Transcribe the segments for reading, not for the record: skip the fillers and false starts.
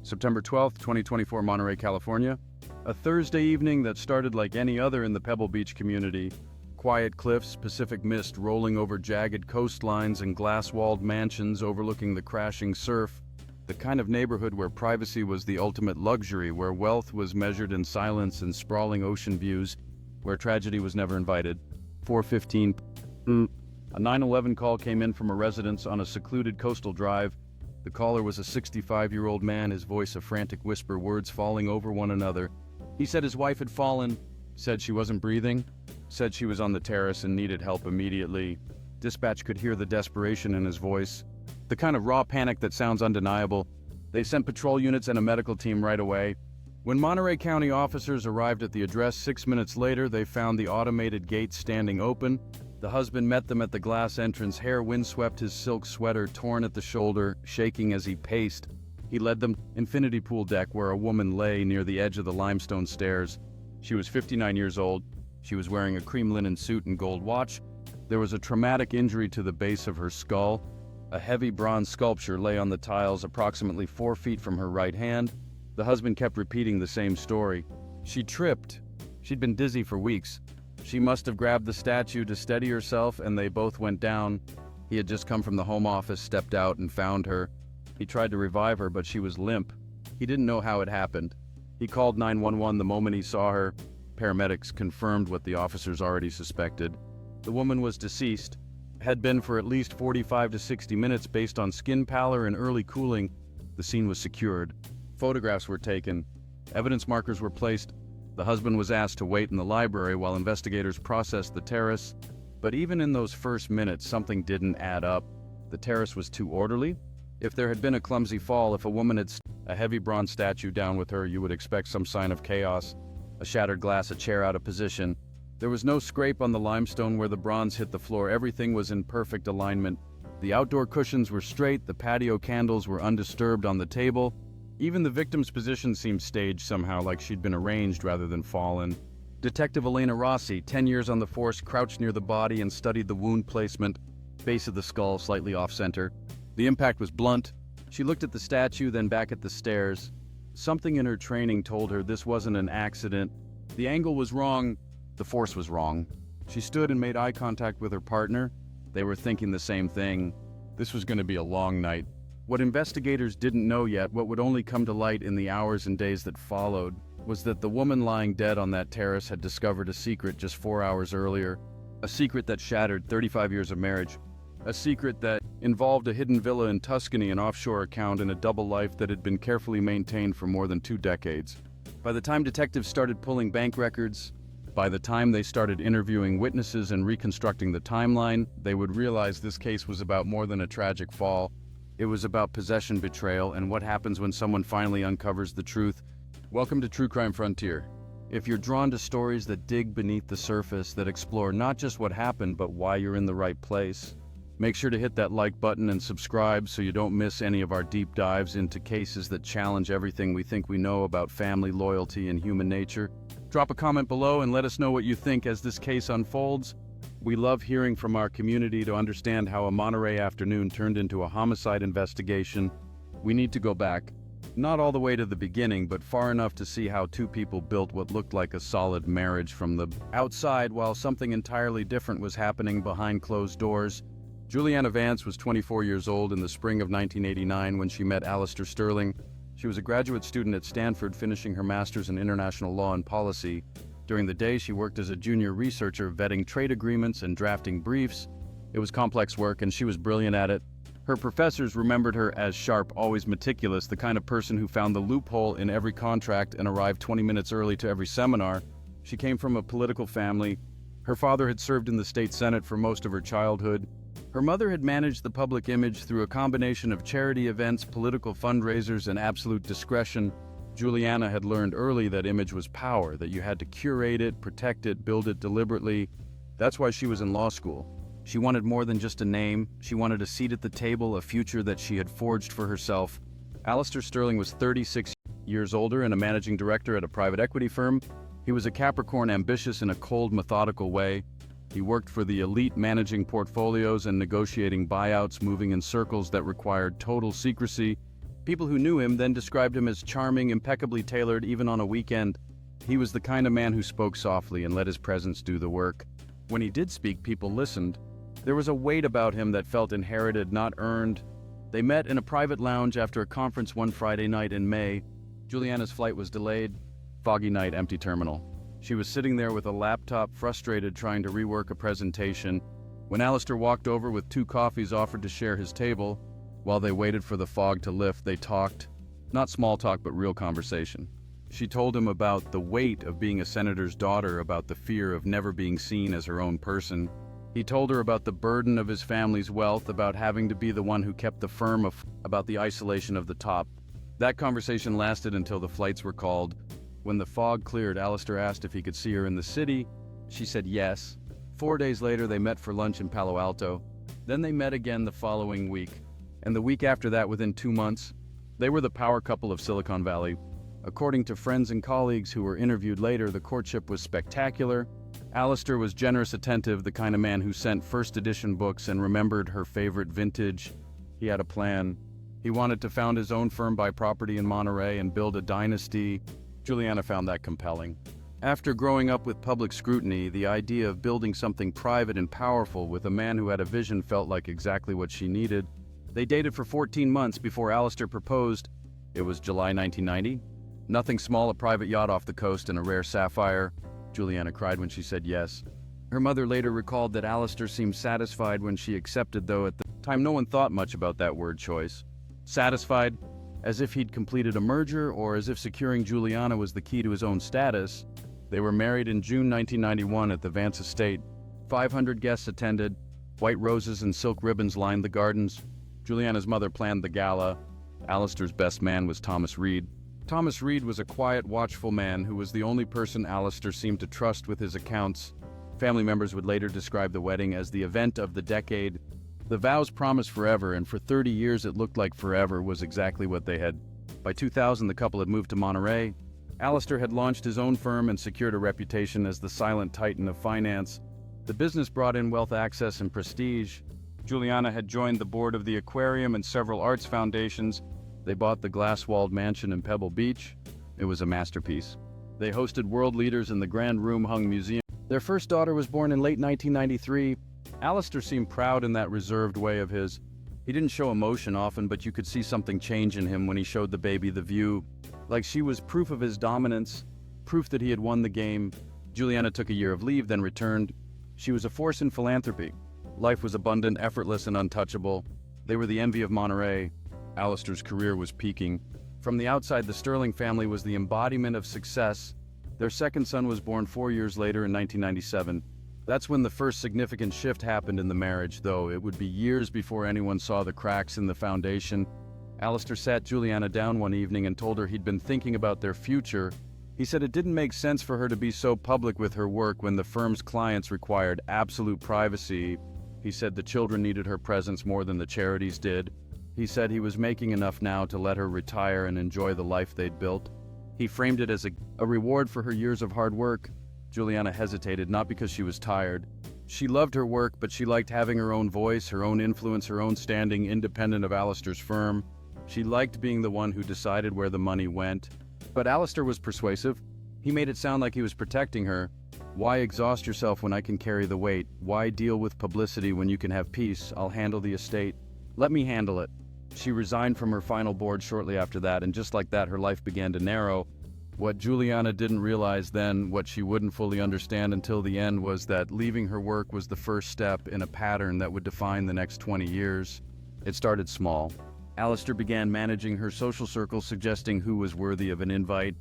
September 12th, 2024, Monterey, California. A Thursday evening that started like any other in the Pebble Beach community. Quiet cliffs, Pacific mist rolling over jagged coastlines and glass-walled mansions overlooking the crashing surf. The kind of neighborhood where privacy was the ultimate luxury, where wealth was measured in silence and sprawling ocean views, where tragedy was never invited. 4:15. A 911 call came in from a residence on a secluded coastal drive. The caller was a 65-year-old man, his voice a frantic whisper, words falling over one another. He said his wife had fallen, said she wasn't breathing, said she was on the terrace and needed help immediately. Dispatch could hear the desperation in his voice, the kind of raw panic that sounds undeniable. They sent patrol units and a medical team right away. When Monterey County officers arrived at the address 6 minutes later, they found the automated gate standing open. The husband met them at the glass entrance, hair windswept, his silk sweater torn at the shoulder, shaking as he paced. He led them to the infinity pool deck where a woman lay near the edge of the limestone stairs. She was 59 years old. She was wearing a cream linen suit and gold watch. There was a traumatic injury to the base of her skull. A heavy bronze sculpture lay on the tiles approximately 4 feet from her right hand. The husband kept repeating the same story. She tripped. She'd been dizzy for weeks. She must have grabbed the statue to steady herself, and they both went down. He had just come from the home office, stepped out, and found her. He tried to revive her, but she was limp. He didn't know how it happened. He called 911 the moment he saw her. Paramedics confirmed what the officers already suspected. The woman was deceased, had been for at least 45 to 60 minutes based on skin pallor and early cooling. The scene was secured. Photographs were taken. Evidence markers were placed. The husband was asked to wait in the library while investigators processed the terrace. But even in those first minutes, something didn't add up. The terrace was too orderly. If there had been a clumsy fall, if a woman had a heavy bronze statue down with her, you would expect some sign of chaos. A shattered glass, a chair out of position. There was no scrape on the limestone where the bronze hit the floor. Everything was in perfect alignment. The outdoor cushions were straight, the patio candles were undisturbed on the table. Even the victim's position seemed staged somehow, like she'd been arranged rather than fallen. Detective Elena Rossi, 10 years on the force, crouched near the body and studied the wound placement, base of the skull slightly off-center. The impact was blunt. She looked at the statue, then back at the stairs. Something in her training told her this wasn't an accident. The angle was wrong. The force was wrong. She stood and made eye contact with her partner. They were thinking the same thing. This was going to be a long night. What investigators didn't know yet, what would only come to light in the hours and days that followed, was that the woman lying dead on that terrace had discovered a secret just 4 hours earlier. A secret that shattered 35 years of marriage. A secret that involved a hidden villa in Tuscany, an offshore account, and a double life that had been carefully maintained for more than 2 decades. By the time detectives started pulling bank records, by the time they started interviewing witnesses and reconstructing the timeline, they would realize this case was about more than a tragic fall. It was about possession betrayal and what happens when someone finally uncovers the truth. Welcome to True Crime Frontier. If you're drawn to stories that dig beneath the surface, that explore not just what happened, but why you're in the right place, make sure to hit that like button and subscribe so you don't miss any of our deep dives into cases that challenge everything we think we know about family, loyalty, and human nature. Drop a comment below and let us know what you think as this case unfolds. We love hearing from our community to understand how a Monterey afternoon turned into a homicide investigation. We need to go back, not all the way to the beginning, but far enough to see how 2 people built what looked like a solid marriage from the outside while something entirely different was happening behind closed doors. Julianna Vance was 24 years old in the spring of 1989 when she met Alistair Sterling. She was a graduate student at Stanford, finishing her master's in international law and policy. During the day, she worked as a junior researcher, vetting trade agreements and drafting briefs. It was complex work, and she was brilliant at it. Her professors remembered her as sharp, always meticulous, the kind of person who found the loophole in every contract and arrived 20 minutes early to every seminar. She came from a political family. Her father had served in the state senate for most of her childhood. Her mother had managed the public image through a combination of charity events, political fundraisers, and absolute discretion. Julianna had learned early that image was power, that you had to curate it, protect it, build it deliberately. That's why she was in law school. She wanted more than just a name. She wanted a seat at the table, a future that she had forged for herself. Alistair Sterling was 36 years older and a managing director at a private equity firm. He was a Capricorn, ambitious in a cold, methodical way. He worked for the elite, managing portfolios and negotiating buyouts, moving in circles that required total secrecy. People who knew him then described him as charming, impeccably tailored even on a weekend. He was the kind of man who spoke softly and let his presence do the work. When he did speak, people listened. There was a weight about him that felt inherited, not earned. They met in a private lounge after a conference one Friday night in May. Julianna's flight was delayed. Foggy night, empty terminal. She was sitting there with a laptop, frustrated, trying to rework a presentation, when Alistair walked over with 2 coffees, offered to share his table. While they waited for the fog to lift, they talked. Not small talk, but real conversation. She told him about the weight of being a senator's daughter, about the fear of never being seen as her own person. He told her about the burden of his family's wealth, about having to be the one who kept the firm about the isolation of the top. That conversation lasted until the flights were called. When the fog cleared, Alistair asked if he could see her in the city. She said yes. 4 days later, they met for lunch in Palo Alto. Then they met again the following week. And the week after that, within 2 months, they were the power couple of Silicon Valley. According to friends and colleagues who were interviewed later, the courtship was spectacular. Alistair was generous, attentive, the kind of man who sent first edition books and remembered her favorite vintage. He had a plan. He wanted to found his own firm, buy property in Monterey, and build a dynasty. Julianna found that compelling. After growing up with public scrutiny, the idea of building something private and powerful with a man who had a vision felt like exactly what she needed. They dated for 14 months before Alistair proposed. It was July 1990. Nothing small, a private yacht off the coast and a rare sapphire. Julianna cried when she said yes. Her mother later recalled that Alistair seemed satisfied when she accepted, though at the time no one thought much about that word choice. Satisfied, as if he'd completed a merger or as if securing Julianna was the key to his own status. They were married in June 1991 at the Vance estate. 500 guests attended. White roses and silk ribbons lined the gardens. Julianna's mother planned the gala. Alistair's best man was Thomas Reed. Thomas Reed was a quiet, watchful man who was the only person Alistair seemed to trust with his accounts. Family members would later describe the wedding as the event of the decade. The vows promised forever, and for 30 years it looked like forever was exactly what they had. By 2000, the couple had moved to Monterey. Alistair had launched his own firm and secured a reputation as the silent titan of finance. The business brought in wealth, access, and prestige. Julianna had joined the board of the aquarium and several arts foundations. They bought the glass-walled mansion in Pebble Beach. It was a masterpiece. They hosted world leaders in the grand room-hung museum. Their first daughter was born in late 1993. Alistair seemed proud in that reserved way of his. He didn't show emotion often, but you could see something change in him when he showed the baby the view. Like she was proof of his dominance, proof that he had won the game. Julianna took a year of leave, then returned. She was a force in philanthropy. Life was abundant, effortless, and untouchable. They were the envy of Monterey. Alistair's career was peaking. From the outside, the Sterling family was the embodiment of success. Their second son was born 4 years later in 1997. That's when the first significant shift happened in the marriage, though it would be years before anyone saw the cracks in the foundation. Alistair sat Julianna down one evening and told her he'd been thinking about their future. He said it didn't make sense for her to be so public with her work when the firm's clients required absolute privacy. He said the children needed her presence more than the charities did. He said he was making enough now to let her retire and enjoy the life they'd built. He framed it as a reward for her years of hard work. Julianna hesitated, not because she was tired. She loved her work, but she liked having her own voice, her own influence, her own standing, independent of Alistair's firm. She liked being the one who decided where the money went. But Alistair was persuasive. He made it sound like he was protecting her. Why exhaust yourself when I can carry the weight? Why deal with publicity when you can have peace? I'll handle the estate. Let me handle it. She resigned from her final board shortly after that, and just like that, her life began to narrow. What Julianna didn't realize then, what she wouldn't fully understand until the end, was that leaving her work was the first step in a pattern that would define the next 20 years. It started small. Alistair began managing her social circle, suggesting who was worthy of an invite.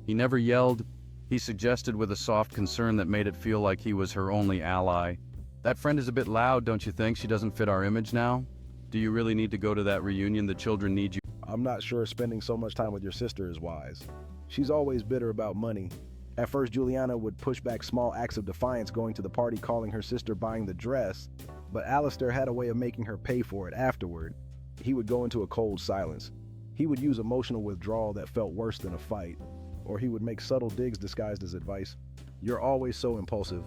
He never yelled. He suggested with a soft concern that made it feel like he was her only ally. That friend is a bit loud, don't you think? She doesn't fit our image now? Do you really need to go to that reunion? The children need you. I'm not sure spending so much time with your sister is wise. She's always bitter about money. At first, Julianna would push back small acts of defiance, going to the party, calling her sister, buying the dress, but Alistair had a way of making her pay for it afterward. He would go into a cold silence. He would use emotional withdrawal that felt worse than a fight, or he would make subtle digs disguised as advice. You're always so impulsive.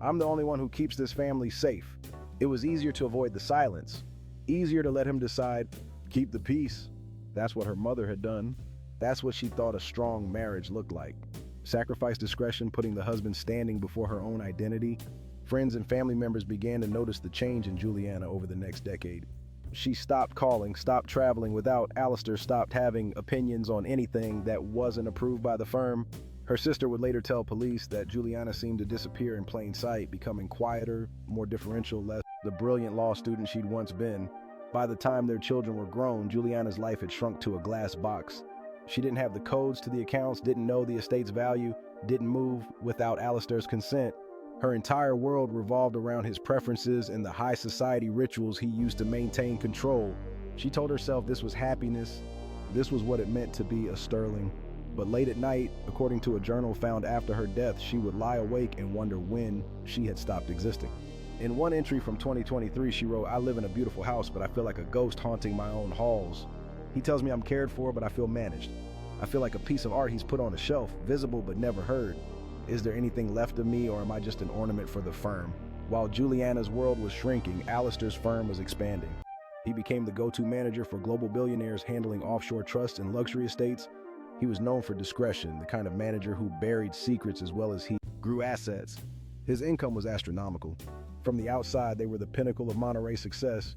I'm the only one who keeps this family safe. It was easier to avoid the silence. Easier to let him decide, keep the peace. That's what her mother had done. That's what she thought a strong marriage looked like. Sacrifice discretion, putting the husband standing before her own identity. Friends and family members began to notice the change in Julianna over the next decade. She stopped calling, stopped traveling without Alistair, stopped having opinions on anything that wasn't approved by the firm. Her sister would later tell police that Julianna seemed to disappear in plain sight, becoming quieter, more differential, less the brilliant law student she'd once been. By the time their children were grown, Julianna's life had shrunk to a glass box. She didn't have the codes to the accounts, didn't know the estate's value, didn't move without Alistair's consent. Her entire world revolved around his preferences and the high society rituals he used to maintain control. She told herself this was happiness, this was what it meant to be a Sterling. But late at night, according to a journal found after her death, she would lie awake and wonder when she had stopped existing. In one entry from 2023, she wrote, "I live in a beautiful house, but I feel like a ghost haunting my own halls. He tells me I'm cared for, but I feel managed. I feel like a piece of art he's put on a shelf, visible but never heard. Is there anything left of me, or am I just an ornament for the firm?" While Julianna's world was shrinking, Alistair's firm was expanding. He became the go-to manager for global billionaires handling offshore trusts and luxury estates. He was known for discretion, the kind of manager who buried secrets as well as he grew assets. His income was astronomical. From the outside, they were the pinnacle of Monterey success.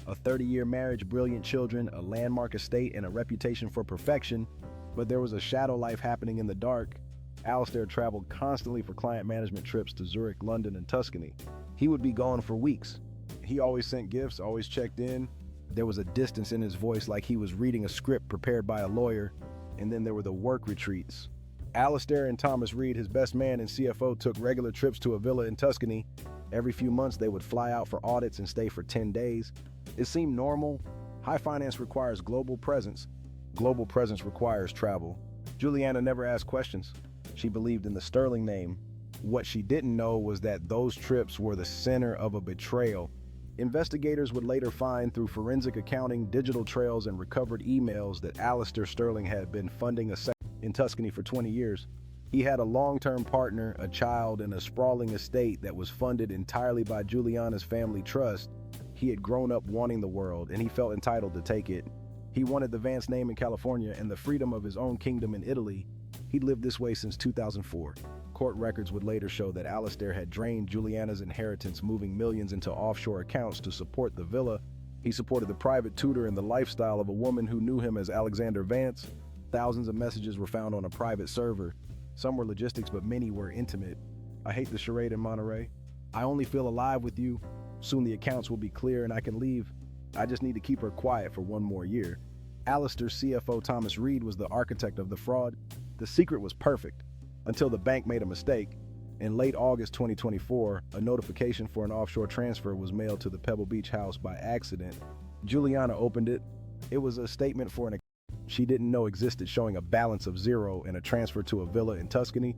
A 30-year marriage, brilliant children, a landmark estate, and a reputation for perfection. But there was a shadow life happening in the dark. Alistair traveled constantly for client management trips to Zurich, London, and Tuscany. He would be gone for weeks. He always sent gifts, always checked in. There was a distance in his voice, like he was reading a script prepared by a lawyer. And then there were the work retreats. Alistair and Thomas Reed, his best man and CFO, took regular trips to a villa in Tuscany. Every few months, they would fly out for audits and stay for 10 days. It seemed normal. High finance requires global presence. Global presence requires travel. Julianna never asked questions. She believed in the Sterling name. What she didn't know was that those trips were the center of a betrayal. Investigators would later find through forensic accounting, digital trails, and recovered emails that Alistair Sterling had been funding a sect in Tuscany for 20 years. He had a long-term partner, a child, and a sprawling estate that was funded entirely by Julianna's family trust. He had grown up wanting the world, and he felt entitled to take it. He wanted the Vance name in California and the freedom of his own kingdom in Italy. He'd lived this way since 2004. Court records would later show that Alistair had drained Julianna's inheritance, moving millions into offshore accounts to support the villa. He supported the private tutor and the lifestyle of a woman who knew him as Alexander Vance. Thousands of messages were found on a private server. Some were logistics, but many were intimate. "I hate the charade in Monterey. I only feel alive with you. Soon the accounts will be clear and I can leave. I just need to keep her quiet for one more year." Alistair's CFO Thomas Reed was the architect of the fraud. The secret was perfect, until the bank made a mistake. In late August 2024, a notification for an offshore transfer was mailed to the Pebble Beach house by accident. Julianna opened it. It was a statement for an account she didn't know existed, showing a balance of zero and a transfer to a villa in Tuscany.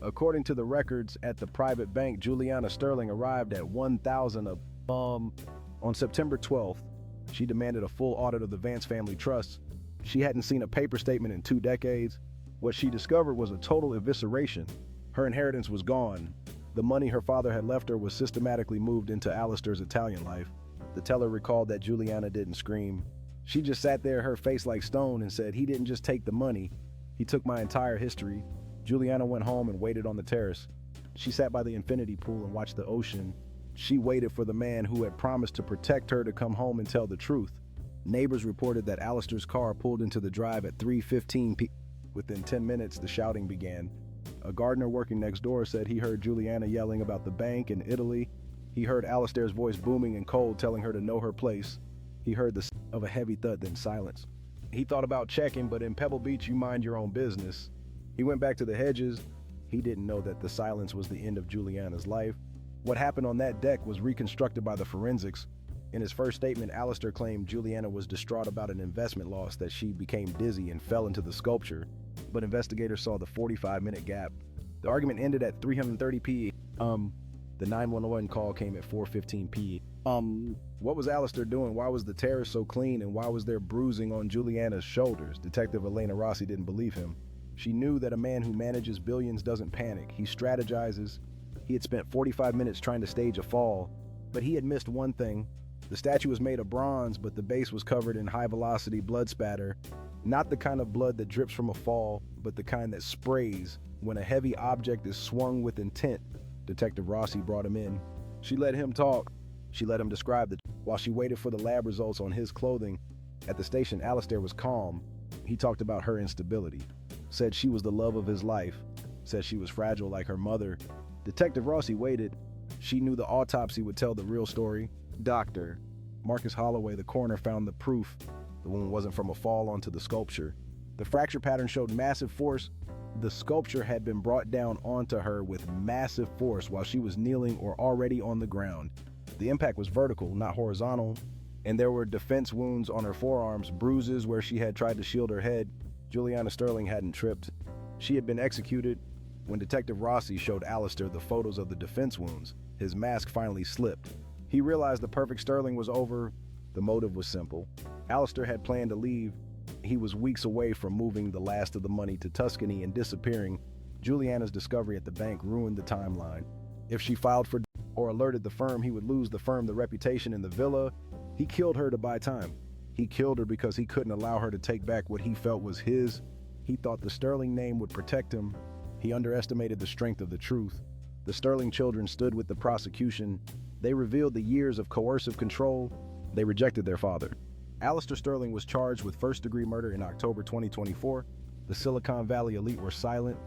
According to the records at the private bank, Julianna Sterling arrived at 1,000 on September 12th. She demanded a full audit of the Vance family trusts. She hadn't seen a paper statement in 2 decades. What she discovered was a total evisceration. Her inheritance was gone. The money her father had left her was systematically moved into Alistair's Italian life. The teller recalled that Julianna didn't scream. She just sat there, her face like stone, and said, "He didn't just take the money. He took my entire history." Julianna went home and waited on the terrace. She sat by the infinity pool and watched the ocean. She waited for the man who had promised to protect her to come home and tell the truth. Neighbors reported that Alistair's car pulled into the drive at 3:15 p.m. Within 10 minutes, the shouting began. A gardener working next door said he heard Julianna yelling about the bank in Italy. He heard Alistair's voice booming and cold, telling her to know her place. He heard the sound of a heavy thud, then silence. He thought about checking, but in Pebble Beach, you mind your own business. He went back to the hedges. He didn't know that the silence was the end of Julianna's life. What happened on that deck was reconstructed by the forensics. In his first statement, Alistair claimed Julianna was distraught about an investment loss, that she became dizzy and fell into the sculpture. But investigators saw the 45-minute gap. The argument ended at 3:30 p.m. The 911 call came at 4:15 p.m. What was Alistair doing? Why was the terrace so clean, and why was there bruising on Julianna's shoulders? Detective Elena Rossi didn't believe him. She knew that a man who manages billions doesn't panic. He strategizes. He had spent 45 minutes trying to stage a fall, but he had missed one thing. The statue was made of bronze, but the base was covered in high-velocity blood spatter, not the kind of blood that drips from a fall, but the kind that sprays when a heavy object is swung with intent. Detective Rossi brought him in. She let him talk. She let him describe it. While she waited for the lab results on his clothing, at the station, Alistair was calm. He talked about her instability, said she was the love of his life, said she was fragile like her mother. Detective Rossi waited. She knew the autopsy would tell the real story. Dr. Marcus Holloway, the coroner, found the proof. The wound wasn't from a fall onto the sculpture. The fracture pattern showed massive force. The sculpture had been brought down onto her with massive force while she was kneeling or already on the ground. The impact was vertical, not horizontal, and there were defense wounds on her forearms, bruises where she had tried to shield her head. Julianna Sterling hadn't tripped. She had been executed. When Detective Rossi showed Alistair the photos of the defense wounds, his mask finally slipped. He realized the perfect Sterling was over. The motive was simple. Alistair had planned to leave. He was weeks away from moving the last of the money to Tuscany and disappearing. Julianna's discovery at the bank ruined the timeline. If she filed for or alerted the firm, he would lose the firm, the reputation, and the villa. He killed her to buy time. He killed her because he couldn't allow her to take back what he felt was his. He thought the Sterling name would protect him. He underestimated the strength of the truth. The Sterling children stood with the prosecution. They revealed the years of coercive control. They rejected their father. Alistair Sterling was charged with first-degree murder in October 2024. The Silicon Valley elite were silent.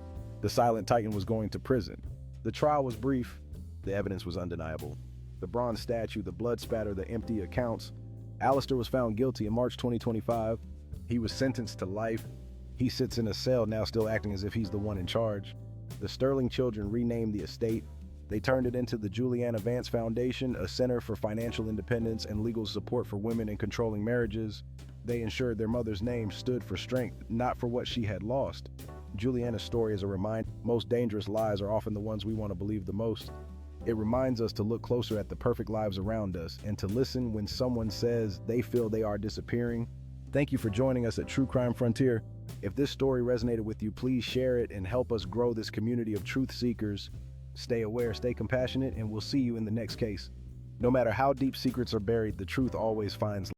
The silent titan was going to prison. The trial was brief. The evidence was undeniable. The bronze statue, the blood spatter, the empty accounts. Alistair was found guilty in March 2025. He was sentenced to life. He sits in a cell now, still acting as if he's the one in charge. The Sterling children renamed the estate. They turned it into the Julianna Vance Foundation, a center for financial independence and legal support for women in controlling marriages. They ensured their mother's name stood for strength, not for what she had lost. Julianna's story is a reminder. Most dangerous lies are often the ones we want to believe the most. It reminds us to look closer at the perfect lives around us and to listen when someone says they feel they are disappearing. Thank you for joining us at True Crime Frontier. If this story resonated with you, please share it and help us grow this community of truth seekers. Stay aware, stay compassionate, and we'll see you in the next case. No matter how deep secrets are buried, the truth always finds